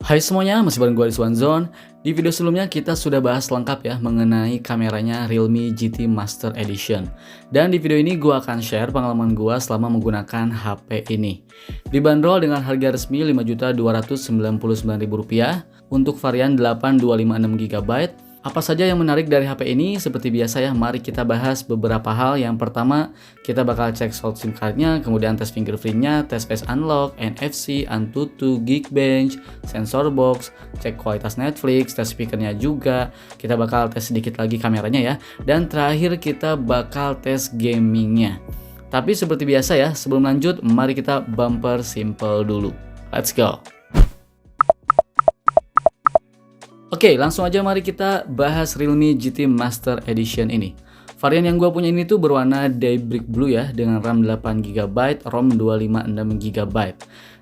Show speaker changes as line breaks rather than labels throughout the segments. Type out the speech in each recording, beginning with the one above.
Hai semuanya, masih bareng gue di Swanzone. Di video sebelumnya kita sudah bahas lengkap ya mengenai kameranya Realme GT Master Edition. Dan di video ini gue akan share pengalaman gue selama menggunakan HP ini. Dibanderol dengan harga resmi Rp5.299.000 untuk varian 8256GB. Apa saja yang menarik dari HP ini? Seperti biasa ya, mari kita bahas beberapa hal. Yang pertama, kita bakal cek slot SIM cardnya, kemudian tes fingerprintnya, tes face unlock, NFC, Antutu, Geekbench, sensor box, cek kualitas Netflix, tes speakernya juga. Kita bakal tes sedikit lagi kameranya ya. Dan terakhir kita bakal tes gamingnya. Tapi seperti biasa ya, sebelum lanjut, mari kita bumper simple dulu. Let's go! Oke, langsung aja mari kita bahas Realme GT Master Edition ini. Varian yang gue punya ini tuh berwarna Daybreak Blue ya, dengan RAM 8GB, ROM 256GB.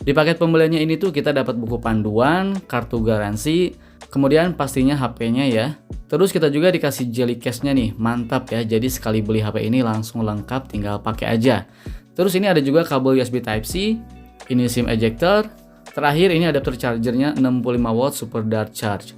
Di paket pembeliannya ini tuh kita dapat buku panduan, kartu garansi, kemudian pastinya HP-nya ya. Terus kita juga dikasih jelly case-nya nih, mantap ya. Jadi sekali beli HP ini langsung lengkap, tinggal pakai aja. Terus ini ada juga kabel USB Type-C, ini SIM ejector. Terakhir ini adapter chargernya 65W Super Dart Charge.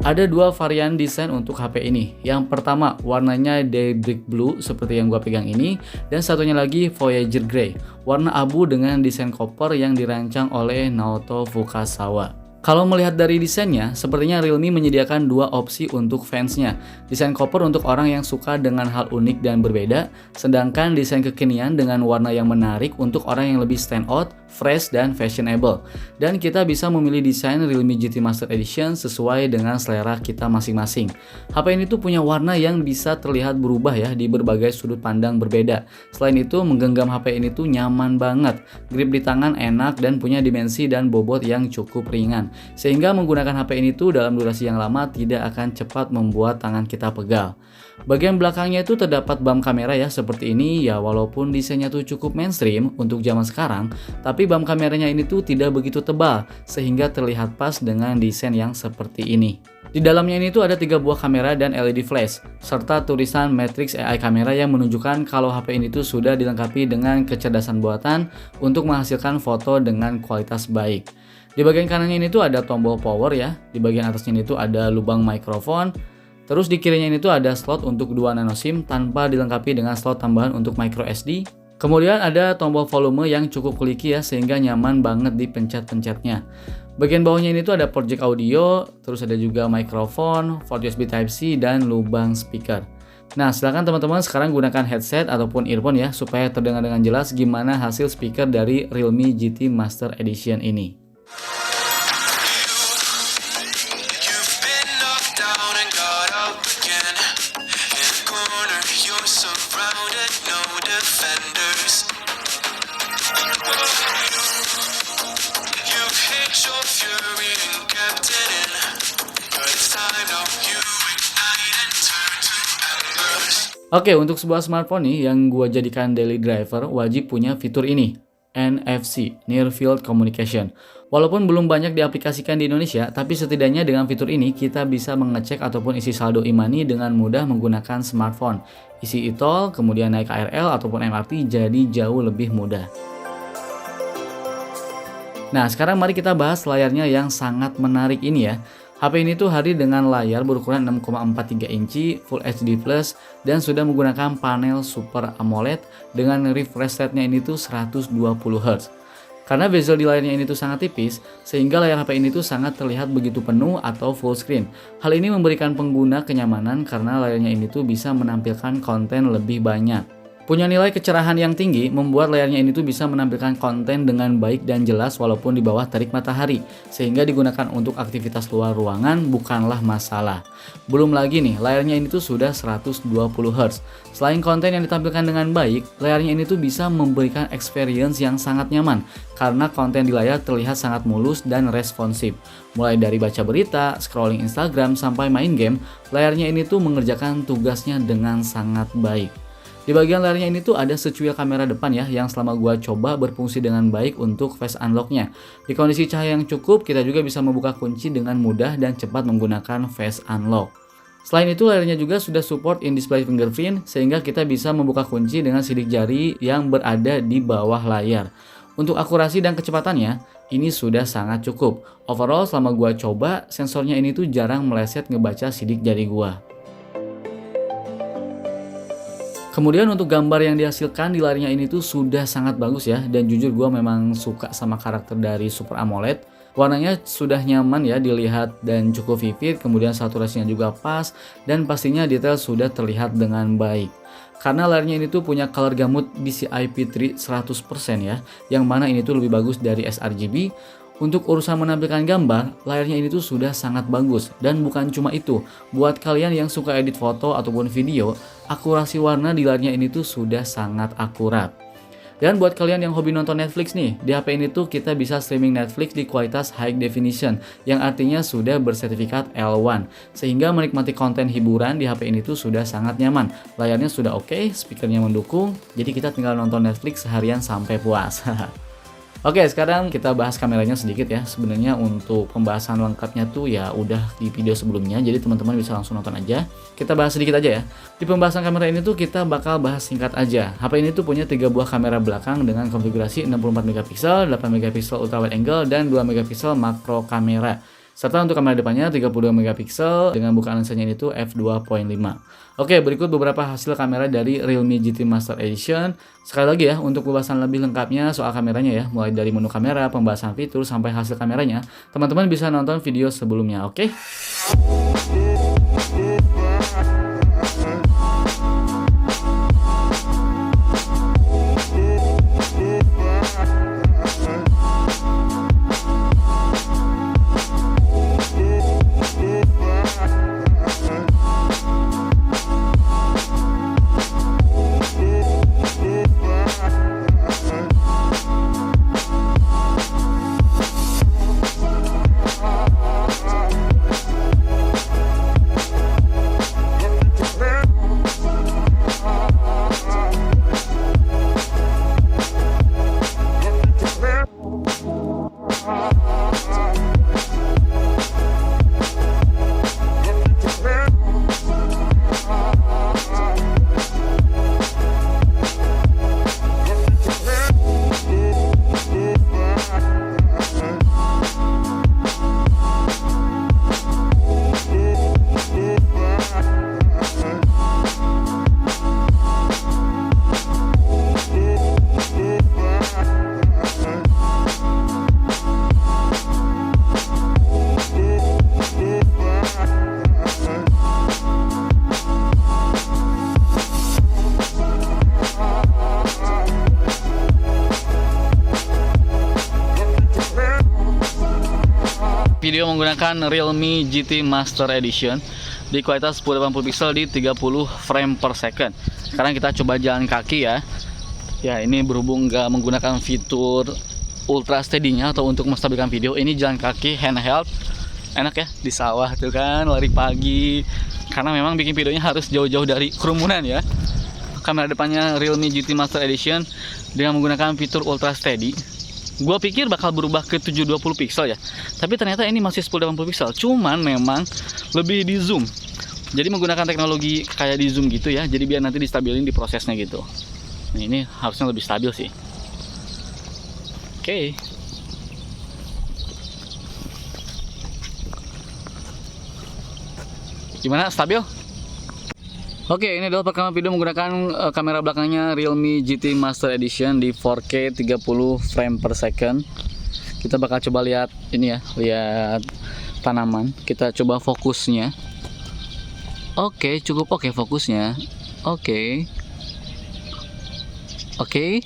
Ada dua varian desain untuk HP ini. Yang pertama warnanya Daybreak Blue seperti yang gua pegang ini, dan satunya lagi Voyager Grey, warna abu dengan desain koper yang dirancang oleh Naoto Fukasawa. Kalau melihat dari desainnya, sepertinya Realme menyediakan dua opsi untuk fansnya. Desain koper untuk orang yang suka dengan hal unik dan berbeda, sedangkan desain kekinian dengan warna yang menarik untuk orang yang lebih stand out, fresh, dan fashionable. Dan kita bisa memilih desain Realme GT Master Edition sesuai dengan selera kita masing-masing. HP ini tuh punya warna yang bisa terlihat berubah ya di berbagai sudut pandang berbeda. Selain itu, menggenggam HP ini tuh nyaman banget. Grip di tangan enak dan punya dimensi dan bobot yang cukup ringan. Sehingga menggunakan HP ini tuh dalam durasi yang lama tidak akan cepat membuat tangan kita pegal. Bagian belakangnya itu terdapat bump kamera ya seperti ini ya, walaupun desainnya tuh cukup mainstream untuk zaman sekarang, tapi bump kameranya ini tuh tidak begitu tebal sehingga terlihat pas dengan desain yang seperti ini. Di dalamnya ini tuh ada 3 buah kamera dan LED flash, serta tulisan Matrix AI kamera yang menunjukkan kalau HP ini tuh sudah dilengkapi dengan kecerdasan buatan untuk menghasilkan foto dengan kualitas baik. Di bagian kanannya ini tuh ada tombol power ya, di bagian atasnya ini tuh ada lubang mikrofon, terus di kirinya ini tuh ada slot untuk 2 nano SIM tanpa dilengkapi dengan slot tambahan untuk micro SD. Kemudian ada tombol volume yang cukup kliki ya, sehingga nyaman banget di pencet-pencetnya. Bagian bawahnya ini tuh ada port jack audio, terus ada juga mikrofon, port USB Type-C, dan lubang speaker. Nah, silakan teman-teman sekarang gunakan headset ataupun earphone ya, supaya terdengar dengan jelas gimana hasil speaker dari Realme GT Master Edition ini. Oke, untuk sebuah smartphone nih yang gua jadikan daily driver wajib punya fitur ini, NFC, Near Field Communication. Walaupun belum banyak diaplikasikan di Indonesia, tapi setidaknya dengan fitur ini kita bisa mengecek ataupun isi saldo e-money dengan mudah menggunakan smartphone. Isi e-tol, kemudian naik KRL ataupun MRT jadi jauh lebih mudah. Nah, sekarang mari kita bahas layarnya yang sangat menarik ini ya. HP ini tuh hadir dengan layar berukuran 6,43 inci, Full HD+, dan sudah menggunakan panel Super AMOLED dengan refresh rate-nya ini tuh 120Hz. Karena bezel di layarnya ini tuh sangat tipis, sehingga layar HP ini tuh sangat terlihat begitu penuh atau full screen. Hal ini memberikan pengguna kenyamanan karena layarnya ini tuh bisa menampilkan konten lebih banyak. Punya nilai kecerahan yang tinggi membuat layarnya ini tuh bisa menampilkan konten dengan baik dan jelas walaupun di bawah terik matahari, sehingga digunakan untuk aktivitas luar ruangan bukanlah masalah. Belum lagi nih, layarnya ini tuh sudah 120Hz. Selain konten yang ditampilkan dengan baik, layarnya ini tuh bisa memberikan experience yang sangat nyaman karena konten di layar terlihat sangat mulus dan responsif. Mulai dari baca berita, scrolling Instagram, sampai main game, layarnya ini tuh mengerjakan tugasnya dengan sangat baik. Di bagian layarnya ini tuh ada secuil kamera depan ya, yang selama gua coba berfungsi dengan baik untuk face unlock-nya. Di kondisi cahaya yang cukup, kita juga bisa membuka kunci dengan mudah dan cepat menggunakan face unlock. Selain itu, layarnya juga sudah support in-display fingerprint, sehingga kita bisa membuka kunci dengan sidik jari yang berada di bawah layar. Untuk akurasi dan kecepatannya, ini sudah sangat cukup. Overall selama gua coba, sensornya ini tuh jarang meleset ngebaca sidik jari gua. Kemudian untuk gambar yang dihasilkan di layarnya ini tuh sudah sangat bagus ya, dan jujur gue memang suka sama karakter dari Super AMOLED. Warnanya sudah nyaman ya dilihat dan cukup vivid, kemudian saturasinya juga pas, dan pastinya detail sudah terlihat dengan baik. Karena layarnya ini tuh punya color gamut DCI-P3 100% ya, yang mana ini tuh lebih bagus dari sRGB. Untuk urusan menampilkan gambar, layarnya ini tuh sudah sangat bagus. Dan bukan cuma itu, buat kalian yang suka edit foto ataupun video, akurasi warna di layarnya ini tuh sudah sangat akurat. Dan buat kalian yang hobi nonton Netflix nih, di HP ini tuh kita bisa streaming Netflix di kualitas high definition, yang artinya sudah bersertifikat L1. Sehingga menikmati konten hiburan di HP ini tuh sudah sangat nyaman. Layarnya sudah oke, speakernya mendukung, jadi kita tinggal nonton Netflix seharian sampai puas. Oke, sekarang kita bahas kameranya sedikit ya. Sebenarnya untuk pembahasan lengkapnya tuh ya udah di video sebelumnya, jadi teman-teman bisa langsung nonton aja. Kita bahas sedikit aja ya. Di pembahasan kamera ini tuh kita bakal bahas singkat aja. HP ini tuh punya 3 buah kamera belakang dengan konfigurasi 64 megapiksel, 8 megapiksel ultra wide angle, dan 2 megapiksel makro kamera. Serta untuk kamera depannya 32 megapiksel dengan bukaan lensanya itu f2.5. Oke, berikut beberapa hasil kamera dari Realme GT Master Edition. Sekali lagi ya, untuk pembahasan lebih lengkapnya soal kameranya ya, mulai dari menu kamera, pembahasan fitur, sampai hasil kameranya, teman-teman bisa nonton video sebelumnya, oke? Video menggunakan Realme GT Master Edition di kualitas 1080 pixel di 30 frame per second. Sekarang kita coba jalan kaki ya. Ya, ini berhubung nggak menggunakan fitur ultra steady-nya atau untuk menstabilkan video, ini jalan kaki handheld. Enak ya, di sawah tuh kan, lari pagi. Karena memang bikin videonya harus jauh-jauh dari kerumunan ya. Kamera depannya Realme GT Master Edition dengan menggunakan fitur ultra steady. Gua pikir bakal berubah ke 720 pixel ya, tapi ternyata ini masih 1080 pixel. Cuman memang lebih di zoom, jadi menggunakan teknologi kayak di zoom gitu ya, jadi biar nanti distabilin di prosesnya gitu. Nah, ini harusnya lebih stabil sih. Oke. Gimana, stabil? Oke, ini adalah perekaman video menggunakan kamera belakangnya Realme GT Master Edition di 4K 30 frame per second. Kita bakal coba lihat ini ya, lihat tanaman. Kita coba fokusnya. Oke, cukup oke fokusnya. Oke. Oke.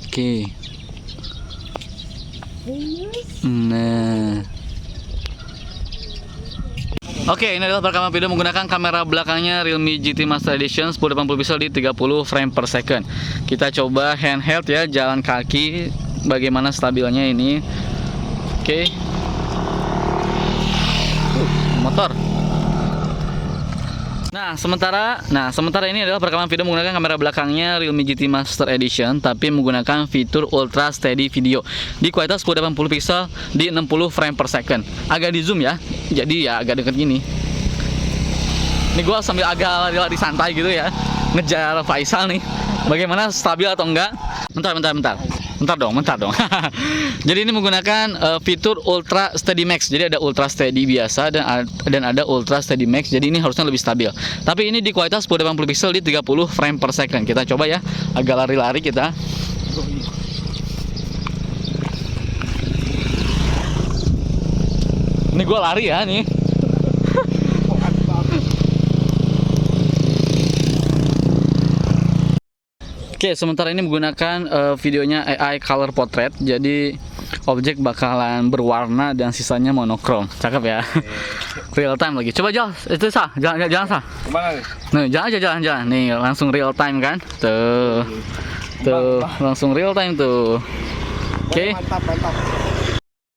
Oke. Nah. Oke, ini adalah perekaman video menggunakan kamera belakangnya Realme GT Master Edition 1080 pixel di 30 frame per second. Kita coba handheld ya, jalan kaki, bagaimana stabilnya ini. Oke. Motor. Nah, sementara ini adalah perekaman video menggunakan kamera belakangnya Realme GT Master Edition tapi menggunakan fitur Ultra Steady Video di kualitas 1080 pixel di 60 frame per second. Agak di zoom ya, jadi ya agak deket gini. Ini gue sambil agak lari-lari santai gitu ya, ngejar Faisal nih. bagaimana, stabil atau enggak? Bentar dong. Jadi ini menggunakan fitur Ultra Steady Max. Jadi ada Ultra Steady biasa dan ada Ultra Steady Max. Jadi ini harusnya lebih stabil. Tapi ini di kualitas 1080 pixel di 30 frame per second. Kita coba ya, agak lari-lari kita. Ini gue lari ya nih. Oke, sementara ini menggunakan videonya AI Color Portrait. Jadi objek bakalan berwarna dan sisanya monokrom. Cakep ya. Real time lagi. Coba jalan. Itu sah. Jalan sah.
Kemana nih?
Nah, jalan. Nih, langsung real time kan? Tuh. Langsung real time tuh. Oke.
Mantap.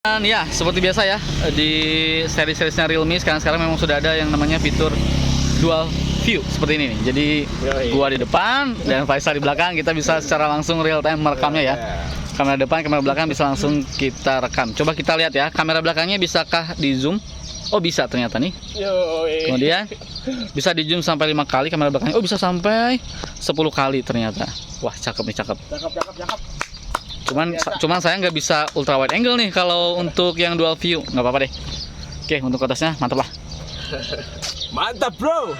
Dan ya, seperti biasa ya, di seri-serisnya Realme sekarang memang sudah ada yang namanya fitur dual view seperti ini nih. Jadi gua di depan dan Faisal di belakang, kita bisa secara langsung real time merekamnya ya. Kamera depan, kamera belakang bisa langsung kita rekam. Coba kita lihat ya, kamera belakangnya bisakah di zoom? Oh, bisa ternyata nih. Kemudian bisa di zoom sampai 5 kali kamera belakangnya. Oh, bisa sampai 10 kali ternyata. Wah, cakep nih, cakep. Cuman saya nggak bisa ultra wide angle nih kalau untuk yang dual view. Nggak apa-apa deh. Oke, untuk atasnya mantap lah.
Mantap, bro.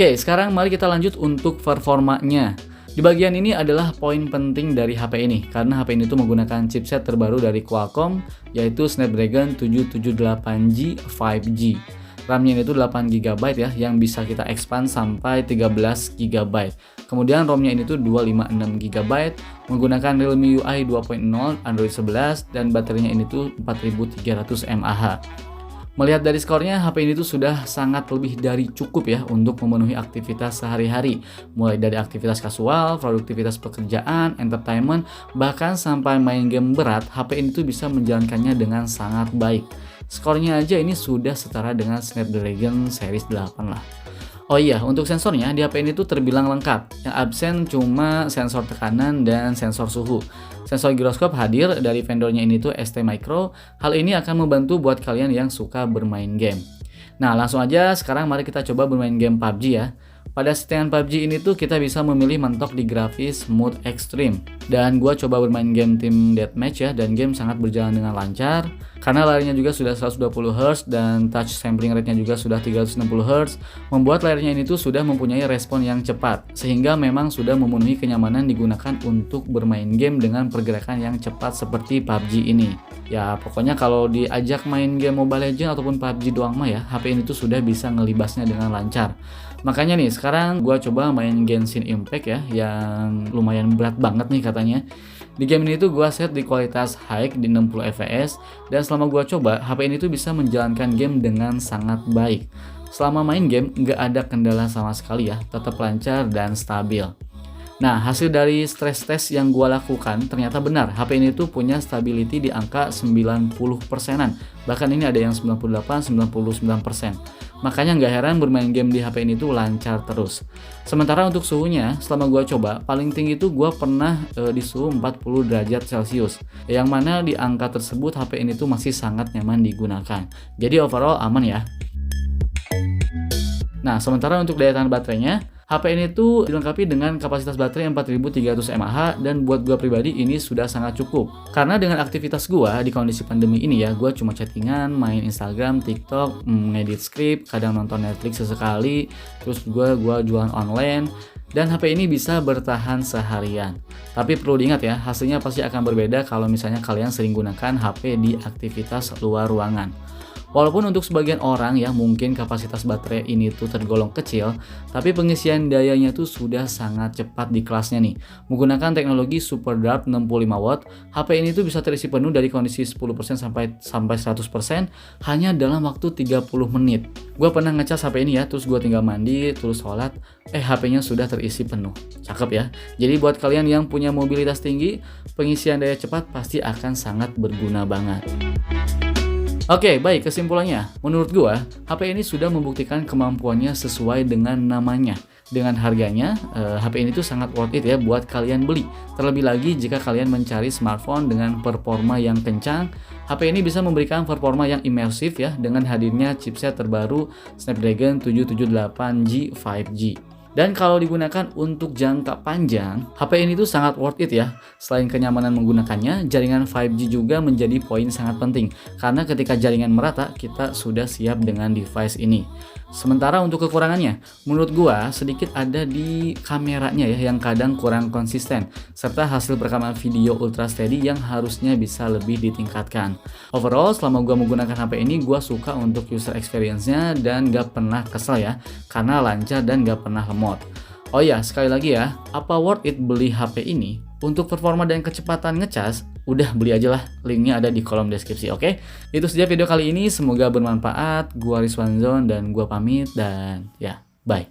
Oke, sekarang mari kita lanjut untuk performanya. Di bagian ini adalah poin penting dari HP ini, karena HP ini tuh menggunakan chipset terbaru dari Qualcomm, yaitu Snapdragon 778G 5G. RAM-nya itu 8GB ya, yang bisa kita expand sampai 13GB. Kemudian ROM-nya ini tuh 256GB, menggunakan Realme UI 2.0, Android 11, dan baterainya ini tuh 4300 mAh. Melihat dari skornya, HP ini tuh sudah sangat lebih dari cukup ya untuk memenuhi aktivitas sehari-hari. Mulai dari aktivitas kasual, produktivitas pekerjaan, entertainment, bahkan sampai main game berat, HP ini tuh bisa menjalankannya dengan sangat baik. Skornya aja ini sudah setara dengan Snapdragon Series 8 lah. Oh iya, untuk sensornya di HP ini tuh terbilang lengkap. Yang absen cuma sensor tekanan dan sensor suhu. Sensor giroskop hadir dari vendornya ini tuh ST Micro. Hal ini akan membantu buat kalian yang suka bermain game. Nah, langsung aja sekarang mari kita coba bermain game PUBG ya. Pada settingan PUBG ini tuh kita bisa memilih mentok di grafis mode extreme. Dan gua coba bermain game Team Deathmatch ya, dan game sangat berjalan dengan lancar. Karena larinya juga sudah 120Hz dan touch sampling rate-nya juga sudah 360Hz, membuat layarnya ini tuh sudah mempunyai respon yang cepat, sehingga memang sudah memenuhi kenyamanan digunakan untuk bermain game dengan pergerakan yang cepat seperti PUBG ini. Ya pokoknya kalau diajak main game Mobile Legends ataupun PUBG doang mah ya, HP ini tuh sudah bisa ngelibasnya dengan lancar. Makanya nih sekarang gua coba main Genshin Impact ya, yang lumayan berat banget nih katanya. Di game ini tuh gua set di kualitas high di 60 fps, dan selama gua coba HP ini tuh bisa menjalankan game dengan sangat baik. Selama main game nggak ada kendala sama sekali ya, tetap lancar dan stabil. Nah, hasil dari stress test yang gua lakukan ternyata benar, HP ini tuh punya stability di angka 90%-an. Bahkan ini ada yang 98-99%. Makanya nggak heran bermain game di HP ini tuh lancar terus. Sementara untuk suhunya, selama gua coba, paling tinggi tuh gua pernah di suhu 40 derajat Celcius. Yang mana di angka tersebut HP ini tuh masih sangat nyaman digunakan. Jadi overall aman ya. Nah, sementara untuk daya tahan baterainya, HP ini tuh dilengkapi dengan kapasitas baterai 4300 mAh, dan buat gua pribadi ini sudah sangat cukup. Karena dengan aktivitas gua di kondisi pandemi ini ya, gua cuma chattingan, main Instagram, TikTok, ngedit skrip, kadang nonton Netflix sesekali, terus gua jualan online, dan HP ini bisa bertahan seharian. Tapi perlu diingat ya, hasilnya pasti akan berbeda kalau misalnya kalian sering gunakan HP di aktivitas luar ruangan. Walaupun untuk sebagian orang ya mungkin kapasitas baterai ini tuh tergolong kecil, tapi pengisian dayanya tuh sudah sangat cepat di kelasnya nih. Menggunakan teknologi SuperDart 65 watt, HP ini tuh bisa terisi penuh dari kondisi 10% sampai 100% hanya dalam waktu 30 menit. Gue pernah ngecas HP ini ya, terus gue tinggal mandi, terus sholat, HP-nya sudah terisi penuh. Cakep ya. Jadi buat kalian yang punya mobilitas tinggi, pengisian daya cepat pasti akan sangat berguna banget. Oke, baik, kesimpulannya. Menurut gua, HP ini sudah membuktikan kemampuannya sesuai dengan namanya. Dengan harganya, HP ini tuh sangat worth it ya buat kalian beli. Terlebih lagi jika kalian mencari smartphone dengan performa yang kencang, HP ini bisa memberikan performa yang imersif ya dengan hadirnya chipset terbaru Snapdragon 778G 5G. Dan kalau digunakan untuk jangka panjang, HP ini tuh sangat worth it ya. Selain kenyamanan menggunakannya, jaringan 5G juga menjadi poin sangat penting. Karena ketika jaringan merata, kita sudah siap dengan device ini. Sementara untuk kekurangannya, menurut gua sedikit ada di kameranya ya yang kadang kurang konsisten, serta hasil perekaman video ultra steady yang harusnya bisa lebih ditingkatkan. Overall, selama gua menggunakan HP ini, gua suka untuk user experience-nya dan gak pernah kesel ya, karena lancar dan gak pernah lemot. Oh ya, sekali lagi ya, apa worth it beli HP ini? Untuk performa dan kecepatan ngecas, udah beli aja lah, linknya ada di kolom deskripsi, oke? Itu saja video kali ini, semoga bermanfaat. Gua Rizwan Zon dan gua pamit dan ya, bye.